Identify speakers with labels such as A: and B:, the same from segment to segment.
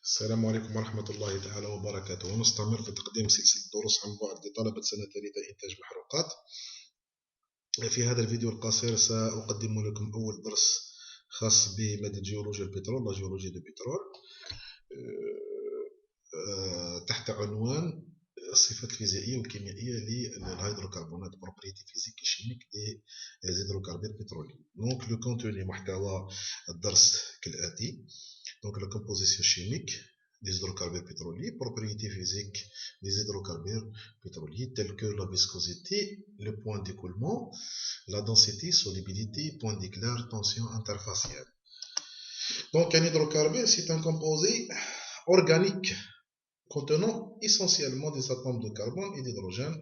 A: السلام عليكم ورحمة الله تعالى وبركاته. ونستمر في تقديم سلسلة دروس عن بعد لطلبة سنة ثالثة إنتاج محروقات. في هذا الفيديو القصير سأقدم لكم أول درس خاص بمادة جيولوجيا البترول، لا جيولوجيا دو بترول، تحت عنوان الصفات الفيزيائية والكيميائية للهيدروكربونات، بروبريتي فيزيك شيميك دي هيدروكربون بترولي. دونك لو كونتوني محتوى الدرس كالآتي. Donc la composition chimique des hydrocarbures pétroliers, propriétés physiques des hydrocarbures pétroliers telles que la viscosité, le point d'écoulement, la densité, solubilité, point d'éclair, tension interfaciale. Donc un hydrocarbure, c'est un composé organique contenant essentiellement des atomes de carbone et d'hydrogène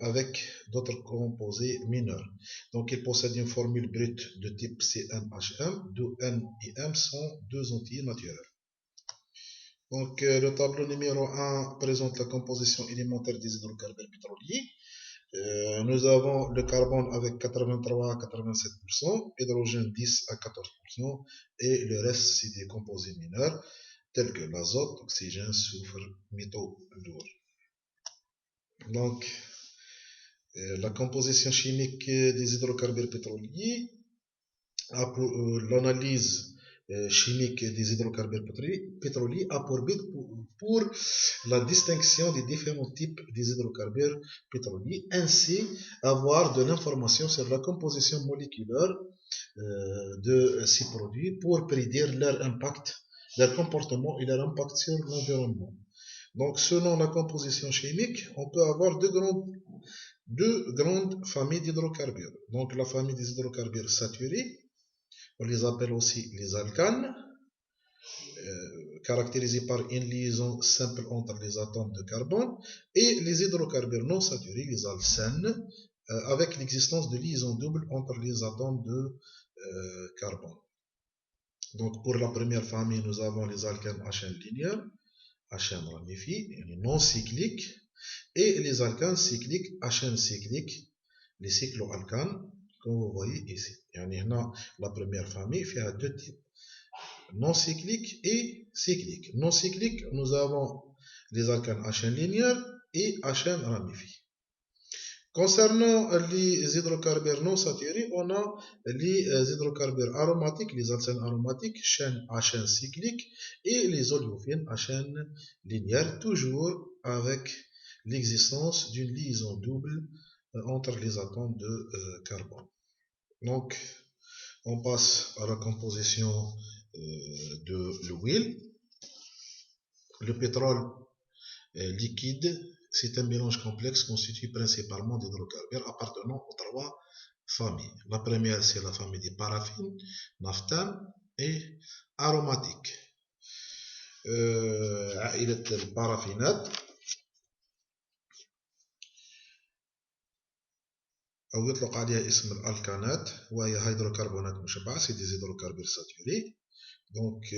A: avec d'autres composés mineurs. Donc il possède une formule brute de type CnHm, d'où N et M sont deux entiers naturels. Donc le tableau numéro 1 présente la composition élémentaire des hydrocarbures pétroliers. Nous avons le carbone avec 83 à 87%, hydrogène 10 à 14%, et le reste c'est des composés mineurs tels que l'azote, l'oxygène, soufre, métaux lourds. Donc la composition chimique des hydrocarbures pétroliers, l'analyse chimique des hydrocarbures pétroliers a pour but pour la distinction des différents types des hydrocarbures pétroliers, ainsi avoir de l'information sur la composition moléculaire de ces produits pour prédire leur impact, leur comportement et leur impact sur l'environnement. Donc selon la composition chimique, on peut avoir deux grandes familles d'hydrocarbures. Donc la famille des hydrocarbures saturés, on les appelle aussi les alcanes, caractérisés par une liaison simple entre les atomes de carbone, et les hydrocarbures non saturés, les alcènes, avec l'existence de liaisons doubles entre les atomes de carbone. Donc pour la première famille, nous avons les alcanes HN linéaires, HN ramifiés, non cycliques, et les alcanes cycliques, HN cycliques, les cycloalcanes, comme vous voyez ici. La première famille fait deux types, non cycliques et cycliques. Non cycliques, nous avons les alcanes HN linéaires et HN ramifiés. Concernant les hydrocarbures non saturés, on a les hydrocarbures aromatiques, les alcènes aromatiques, chaîne HN cyclique, et les olivines HN linéaires, toujours avec l'existence d'une liaison double entre les atomes de carbone. Donc, on passe à la composition de l'huile. Le pétrole liquide, c'est un mélange complexe constitué principalement d'hydrocarbures appartenant aux trois familles. La première, c'est la famille des paraffines, naphthane et aromatiques. عائلة البارافينات أو يطلق عليها اسم الألكانات، وهي هيدروكربونات مشبعة، c'est des hydrocarbures saturés. Donc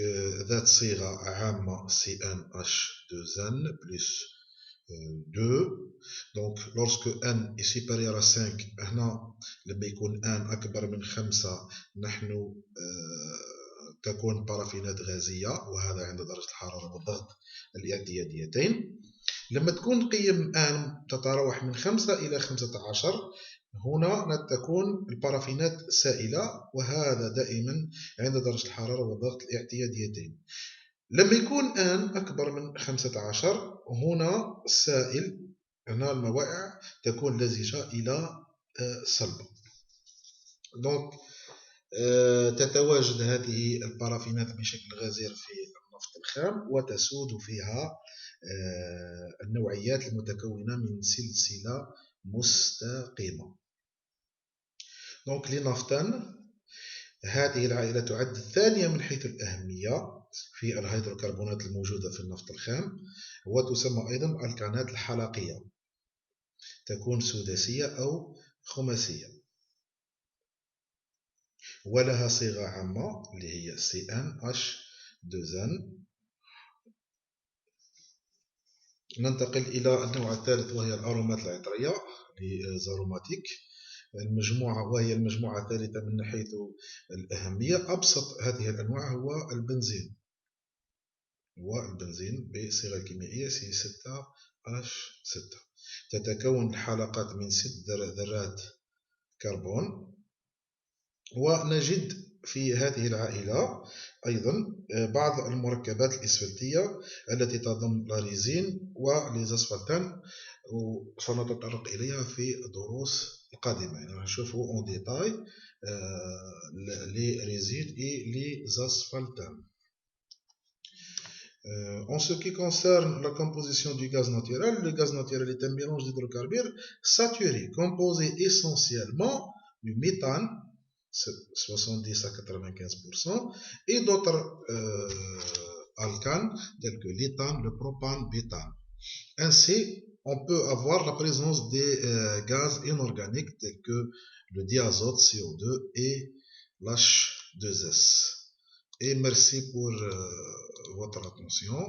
A: ذات صيغة عامة CnH2n plus 2. Donc lorsque n est supérieur à 5 هنا لما يكون n أكبر من 5 نحن تكون بارافينات غازية، وهذا عند درجة الحرارة والضغط الاعتياديتين. لما تكون قيم n تتراوح من 5 إلى 15 هنا تكون البارافينات سائلة، وهذا دائما عند درجة الحرارة والضغط الاعتياديتين. لما يكون n أكبر من 15 هنا السائل، هنا الموائع تكون لزجة إلى صلبة. دونك تتواجد هذه البارافينات بشكل غزير في النفط الخام، وتسود فيها النوعيات المتكونة من سلسلة مستقيمة. دونك لنفتن هذه العائلة تعد الثانية من حيث الأهمية في الهيدروكربونات الموجودة في النفط الخام، وتسمى أيضا الكانات الحلقية، تكون سداسية أو خماسية، ولها صيغة عامة اللي هي CnH2n. ننتقل إلى النوع الثالث وهي الأرومات العطرية، لزاروماتيك المجموعة، وهي المجموعة الثالثة من حيث الأهمية. أبسط هذه الأنواع هو البنزين، والبنزين بصيغة كيميائية C6H6. تتكون الحلقات من 6 ذرات كربون. ونجد في هذه العائلة أيضا بعض المركبات الإسفلتية التي تضم الريزين وليزاسفالتان، وسنتطرق إليها في الدروس القادمة. يعني نشوفوا اون ديتاي les résines et les asphaltanes. En ce qui concerne la composition du gaz naturel, le gaz naturel est un mélange d'hydrocarbures saturés, composé essentiellement du méthane, 70 à 95%, et d'autres alcanes tels que l'éthane, le propane, béthane. Ainsi, on peut avoir la présence des gaz inorganiques tels que le diazote, CO2 et l'H2S. Et merci pour votre attention.